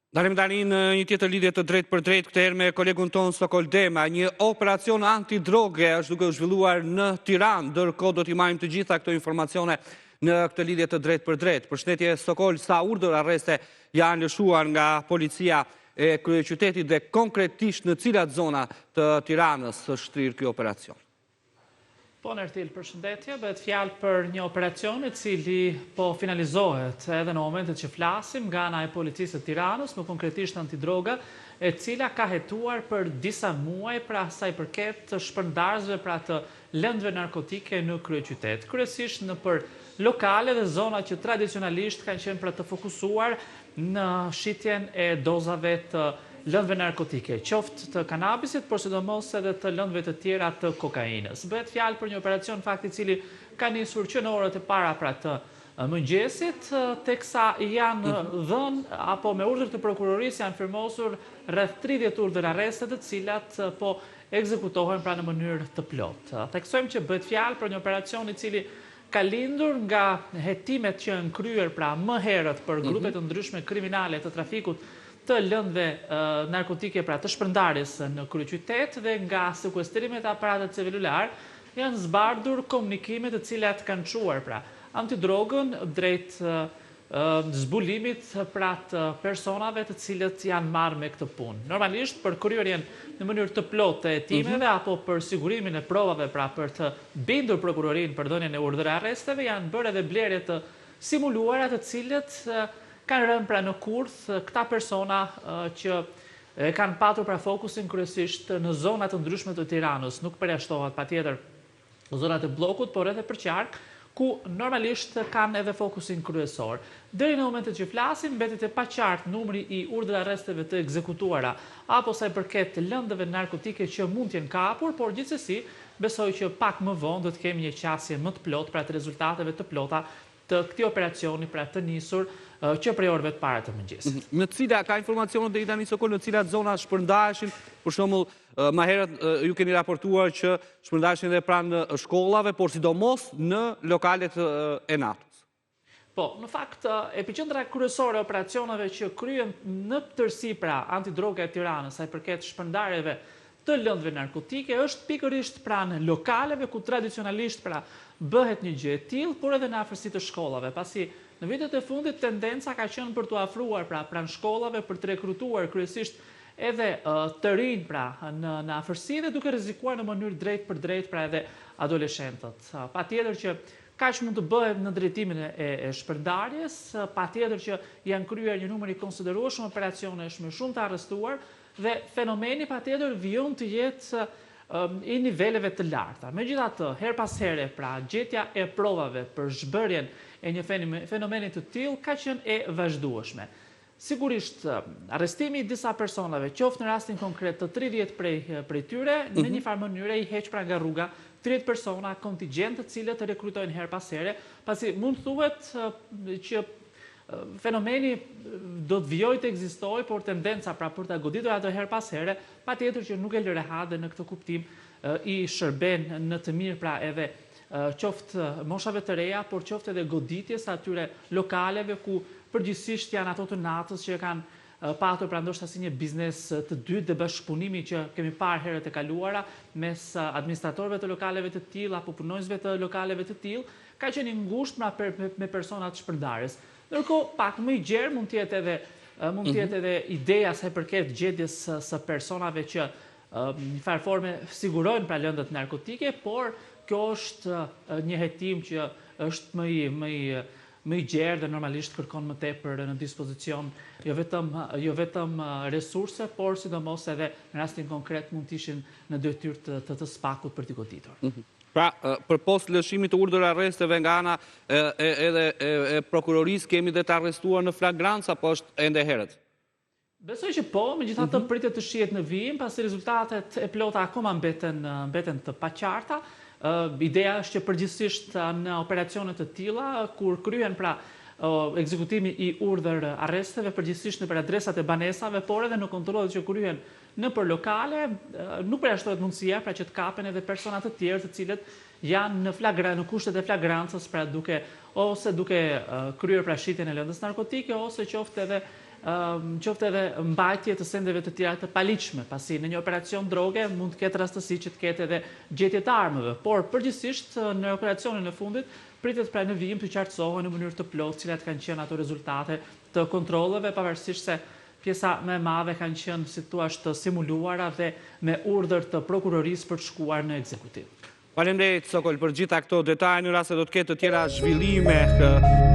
Dalim tani në një tjetër lidhje të drejtë për drejtë, këtë herë me kolegun tonë Sokol Dema. Një operacion antidroge është duke u zhvilluar në Tiranë, ndërkohë do t'i marrim të gjitha këto informacione në këtë lidhje të drejtë për drejtë. Përshëndetje Sokol, sa urdhër arreste janë lëshuar nga policia e kryeqytetit dhe konkretisht në cilat zona të Tiranës është shtrirë ky operacion? Po Nertil, përshëndetje, bëhet fjalë për një operacion i cili po finalizohet edhe në momentet që flasim nga ana e policisë së Tiranës, më konkretisht antidroga, e cila ka hetuar për disa muaj pra sa i përket të shpërndarësve pra të lëndëve narkotike në kryeqytet, kryesisht në për lokale dhe zona që tradicionalisht kanë qenë pra të fokusuar në shitjen e dozave të lëndëve narkotike, qoftë të kanabisit, por sidomos edhe të lëndëve të tjera të kokainës. Bëhet fjalë për një operacion fakt i cili ka nisur që në orët e para pra të mëngjesit, teksa janë dhënë apo me urdhër të prokurorisë janë firmosur rreth 30 urdhër arreste, të cilat po ekzekutohen pra në mënyrë të plotë. Theksojmë që bëhet fjalë për një operacion i cili ka lindur nga hetimet që janë kryer pra më herët për grupe të ndryshme kriminale të trafikut të lëndëve narkotike pra të shpërndarjes në kryeqytet dhe nga sekuestrimet e aparatit celular janë zbardhur komunikime të cilat kanë çuar pra antidrogën drejt zbulimit pra të personave të cilët janë marrë me këtë punë. Normalisht për kryerjen në mënyrë të plotë të hetimeve apo për sigurimin e provave pra për të bindur prokurorinë për dhënien e urdhër arresteve janë bërë edhe blerje të simuluara të cilët kanë rënë pra në kurth këta persona që kanë patur pra fokusin kryesisht në zonat të ndryshme të Tiranës, nuk përjashtohet patjetër zonat e bllokut, por edhe për qark, ku normalisht kanë edhe fokusin kryesor. Deri në momentet që flasim, mbetet e paqartë numri i urdhër arresteve të ekzekutuara, apo sa i përket lëndëve narkotike që mund të jenë kapur, por gjithsesi besoj që pak më vonë do të kemi një qasje më të plotë pra të rezultateve të plota të këtij operacioni pra të nisur që prej orëve të para të mëngjesit. Në cila ka informacionet deri tani Sokol, në cilat zona shpërndaheshin, për shembull, më herët ju keni raportuar që shpërndaheshin edhe pranë shkollave, por sidomos në lokalet e natës. Po, në fakt, epiqendra kryesore e operacioneve që kryen në tërësi pra antidroga e Tiranës, sa i përket shpërndarjeve të lëndëve narkotike, është pikërisht pranë lokaleve ku tradicionalisht pra bëhet një gjë e tillë, por edhe në afërsi të shkollave, pasi në vitet e fundit tendenca ka qenë për të afruar pra pranë shkollave për të rekrutuar kryesisht edhe të rinj pra në afërsi dhe duke rrezikuar në mënyrë drejt për drejt pra edhe adoleshentët. Patjetër që kaq mund të bëhet në drejtimin e shpërndarjes, patjetër që janë kryer një numër i konsiderueshëm operacionesh me shumë të arrestuar dhe fenomeni patjetër vijon të jetë i niveleve të larta. Megjithatë, her pas here, pra gjetja e provave për zhbërjen e një fenomeni të tillë ka qenë e vazhdueshme. Sigurisht, arrestimi i disa personave, qoftë në rastin konkret të 30 prej tyre, në një farë mënyre i heq pra nga rruga 30 persona kontingjent të cilët rekrutojnë her pas here, pasi mund thuhet që fenomeni do të vijojë të ekzistojë, por tendenca pra për ta goditur ato her pas here, patjetër që nuk e lë rehat dhe në këtë kuptim i shërben në të mirë pra edhe qoftë moshave të reja, por qoftë edhe goditjes atyre lokaleve ku përgjithsisht janë ato të natës që kanë patur pra ndoshta si një biznes të dytë dhe bashkëpunimi që kemi parë herët e kaluara mes administratorëve të lokaleve të tillë apo punonjësve të lokaleve të tillë, ka qenë i ngushtë me persona të shpërndarjes. Ndërkohë, pak më i gjerë mund të jetë edhe ideja sa i përket gjetjes së personave që në farë forme sigurojnë pra lëndët narkotike, por kjo është një hetim që është më i gjerë dhe normalisht kërkon më tepër në dispozicion jo vetëm resurse, por sidomos edhe në rastin konkret mund të ishin në detyrë të spakut për t'i goditur. Pra, për post lëshimit të urdhër arresteve nga ana edhe e prokurorisë, kemi dhe të arrestuar në flagrancë apo është ende herët? Besoj që po, megjithatë pritet të shihet në vijim, pasi rezultatet e plota akoma mbeten të paqarta. Ideja është që përgjithsisht në operacione të tilla, kur kryen pra ekzekutimi i urdhër arresteve, përgjithsisht në për adresat e banesave, por edhe në kontrollet që kryen në për lokale, nuk përjashtohet mundësia pra që të kapen edhe persona të tjerë të cilët janë në kushtet e flagrancës pra duke kryer pra shitjen e lëndës narkotike ose qoftë edhe qoftë edhe mbajtje të sendeve të tjera të paligjshme, pasi në një operacion droge mund të ketë rastësi që të ketë edhe gjetje të armëve, por përgjithsisht në operacionin e fundit pritet pra në vijim të qartësohen në mënyrë të plotë cilat kanë qenë ato rezultate të kontrolleve, pavarësisht se pjesa më e madhe kanë qenë si thua të simuluara dhe me urdhër të prokurorisë për të shkuar në ekzekutiv. Faleminderit Sokol për gjitha këto detaje, në rast se do të ketë të tjera zhvillime